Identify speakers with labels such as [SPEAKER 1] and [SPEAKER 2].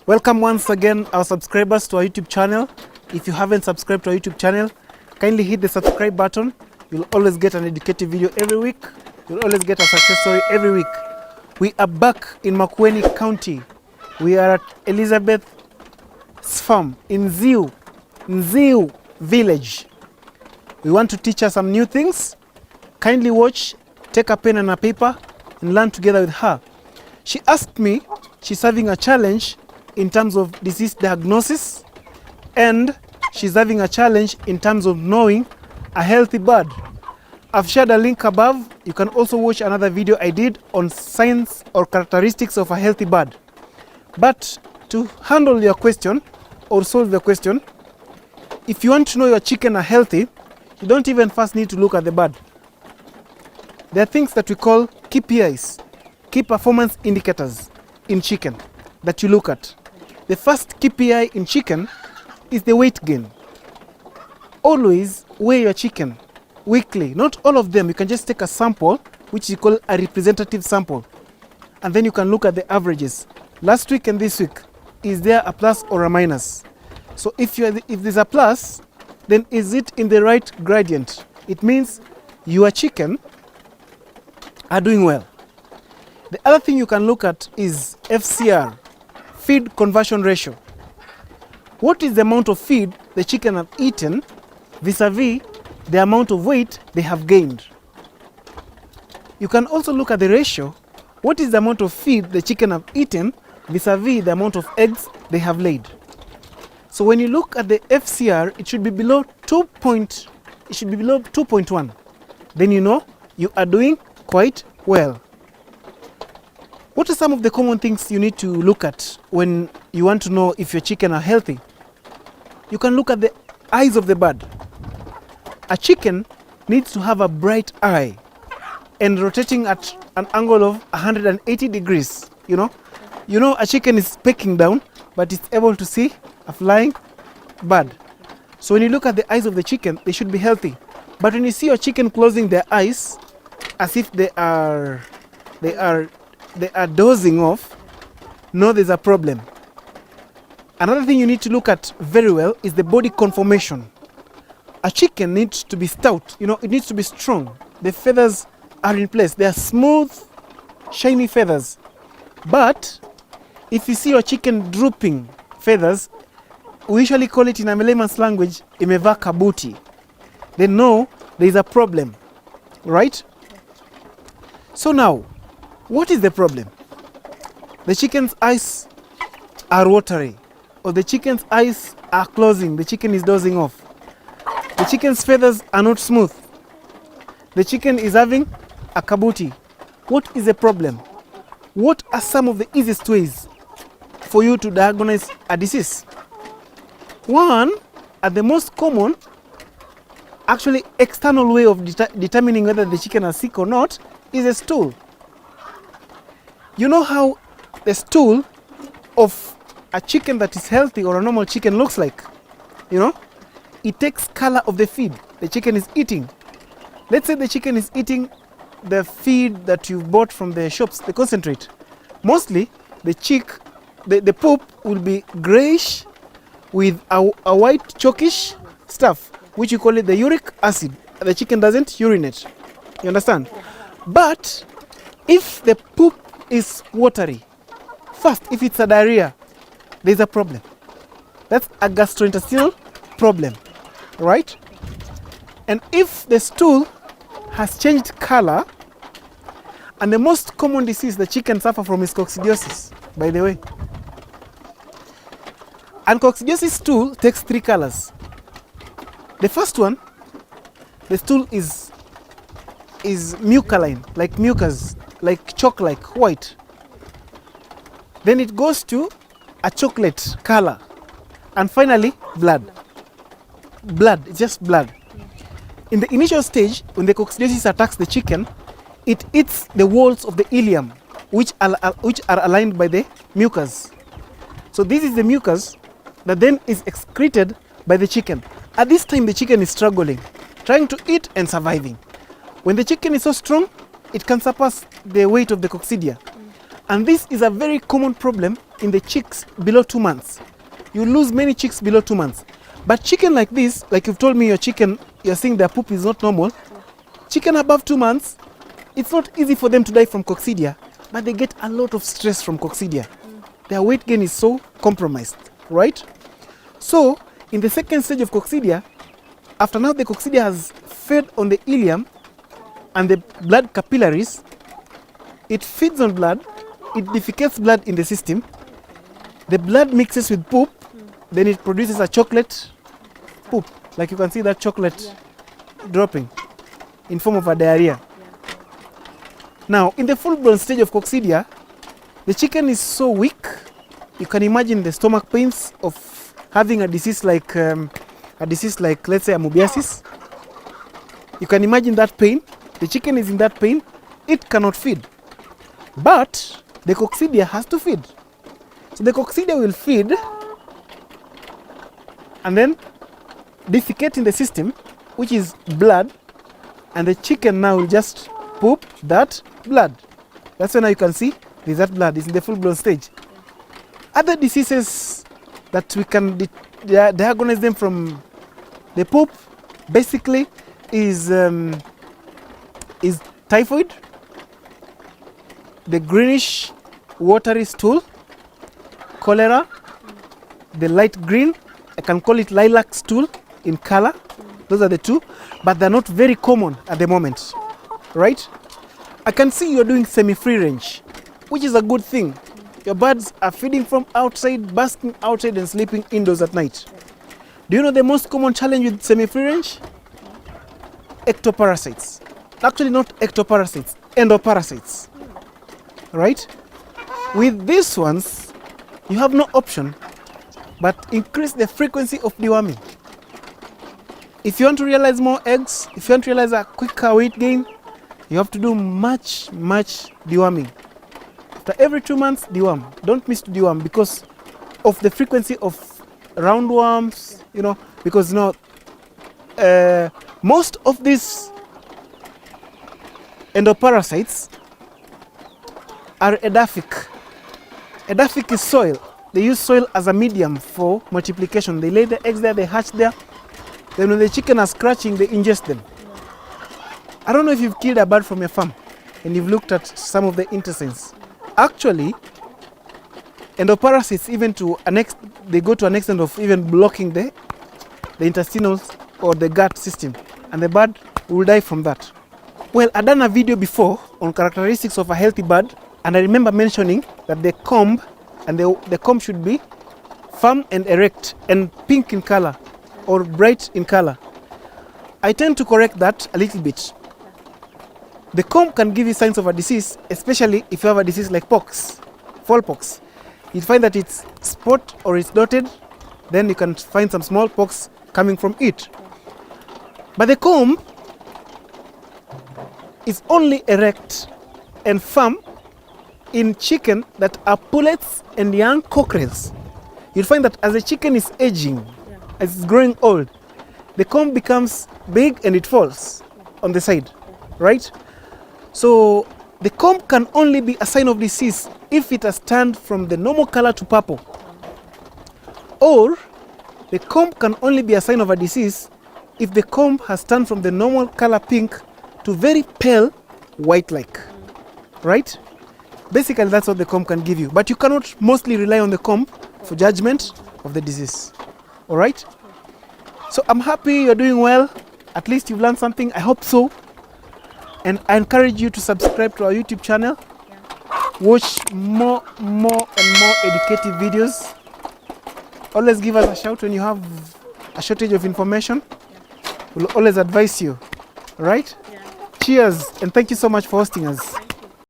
[SPEAKER 1] Welcome once again our subscribers to our YouTube channel. If you haven't subscribed to our YouTube channel, kindly hit the subscribe button. You'll always get an educative video every week. You'll always get a success story every week. We are back in Makueni County. We are at Elizabeth's farm in Nziu village. We want to teach her some new things. Kindly watch, take a pen and a paper and learn together with her. She asked me, she's having a challenge in terms of disease diagnosis, and she's having a challenge in terms of knowing a healthy bird. I've shared a link above. You can also watch another video I did on signs or characteristics of a healthy bird. But to handle your question or solve the question, if you want to know your chicken are healthy, you don't even first need to look at the bird. There are things that we call KPIs, key performance indicators in chicken that you look at. The first KPI in chicken is the weight gain. Always weigh your chicken weekly. Not all of them. You can just take a sample, which you call a representative sample, and then you can look at the averages. Last week and this week, is there a plus or a minus? So if there's a plus, then is it in the right gradient? It means your chicken are doing well. The other thing you can look at is FCR, feed conversion ratio. What is the amount of feed the chicken have eaten vis-a-vis the amount of weight they have gained? You can also look at the ratio. What is the amount of feed the chicken have eaten vis-a-vis the amount of eggs they have laid? So when you look at the FCR, it should be below 2.1. Then you know you are doing quite well. What are some of the common things you need to look at when you want to know if your chicken are healthy? You can look at the eyes of the bird. A chicken needs to have a bright eye and rotating at an angle of 180 degrees. You know a chicken is pecking down, but it's able to see a flying bird. So when you look at the eyes of the chicken, they should be healthy. But when you see your chicken closing their eyes as if they are dozing off, know there's a problem. Another thing you need to look at very well is the body conformation. A chicken needs to be stout, it needs to be strong. The feathers are in place. They are smooth, shiny feathers. But if you see your chicken drooping feathers, we usually call it in a layman's language, imevaa kabuti. They know there is a problem, right? So now, what is the problem? The chicken's eyes are watery, or the chicken's eyes are closing, the chicken is dozing off. The chicken's feathers are not smooth. The chicken is having a kabuti. What is the problem? What are some of the easiest ways for you to diagnose a disease? One, and the most common, actually external way of determining whether the chicken are sick or not, is a stool. You know how the stool of a chicken that is healthy or a normal chicken looks like? It takes color of the feed the chicken is eating. Let's say the chicken is eating the feed that you bought from the shops, the concentrate. Mostly the poop will be grayish with a white chalkish stuff, which you call it the uric acid. The chicken doesn't urinate. You understand? But if the poop is watery, first, if it's a diarrhea, there's a problem. That's a gastrointestinal problem, right? And if the stool has changed color, and the most common disease the chicken suffer from is coccidiosis, by the way. And coccidiosis stool takes 3 colors. The first one, the stool is mucaline, like mucus, like chalk-like white. Then it goes to a chocolate color. And finally, blood. Blood, it's just blood. In the initial stage, when the coccidiosis attacks the chicken, it eats the walls of the ileum, which are aligned by the mucus. So this is the mucus that then is excreted by the chicken. At this time, the chicken is struggling, trying to eat and surviving. When the chicken is so strong, it can surpass the weight of the coccidia. And this is a very common problem in the chicks below 2 months. You lose many chicks below 2 months. But chicken like this, like you've told me your chicken, you're saying their poop is not normal. Chicken above 2 months, it's not easy for them to die from coccidia, but they get a lot of stress from coccidia. Their weight gain is so compromised, right? So, in the second stage of coccidia, after now the coccidia has fed on the ileum and the blood capillaries, it feeds on blood, it defecates blood in the system, the blood mixes with poop, then it produces a chocolate poop. Like you can see that chocolate dropping in form of a diarrhea. Now, in the full-blown stage of coccidia, the chicken is so weak, you can imagine the stomach pains of having a disease like, let's say, amoebiasis. You can imagine that pain. The chicken is in that pain. It cannot feed. But the coccidia has to feed. So the coccidia will feed and then defecate in the system, which is blood, and the chicken now will just poop that blood. That's when now you can see there's that blood. It's in the full-blown stage. Other diseases that we can diagnose them from the poop basically is typhoid, the greenish watery stool, cholera, the light green, I can call it lilac stool in color. Those are the two, but they're not very common at the moment, right? I can see you're doing semi-free range, which is a good thing. Your birds are feeding from outside, basking outside and sleeping indoors at night. Do you know the most common challenge with semi-free range? Ectoparasites. Actually not ectoparasites, endoparasites, right? With these ones, you have no option but increase the frequency of deworming. If you want to realize more eggs, if you want to realize a quicker weight gain, you have to do much deworming. After every 2 months, deworm. Don't miss to deworm because of the frequency of roundworms, because most of these endoparasites are edaphic. Edaphic is soil. They use soil as a medium for multiplication. They lay the eggs there, they hatch there. Then when the chicken are scratching, they ingest them. I don't know if you've killed a bird from your farm and you've looked at some of the intestines. Actually, endoparasites they go to an extent of even blocking the intestinal or the gut system, and the bird will die from that. Well, I've done a video before on characteristics of a healthy bird, and I remember mentioning that the comb should be firm and erect and pink in color or bright in color. I tend to correct that a little bit. The comb can give you signs of a disease, especially if you have a disease like pox, fall pox. You find that it's spot or it's dotted, then you can find some small pox coming from it. But the comb is only erect and firm in chicken that are pullets and young cockerels. You'll find that as the chicken is aging, as it's growing old, the comb becomes big and it falls on the side, right? So the comb can only be a sign of disease if it has turned from the normal color to purple. Or the comb can only be a sign of a disease if the comb has turned from the normal color pink to very pale white-like, right? Basically, that's what the comb can give you. But you cannot mostly rely on the comb for judgment of the disease, all right? So I'm happy you're doing well. At least you've learned something. I hope so. And I encourage you to subscribe to our YouTube channel. Watch more and more educative videos. Always give us a shout when you have a shortage of information. We'll always advise you. All right? Cheers, and thank you so much for hosting us.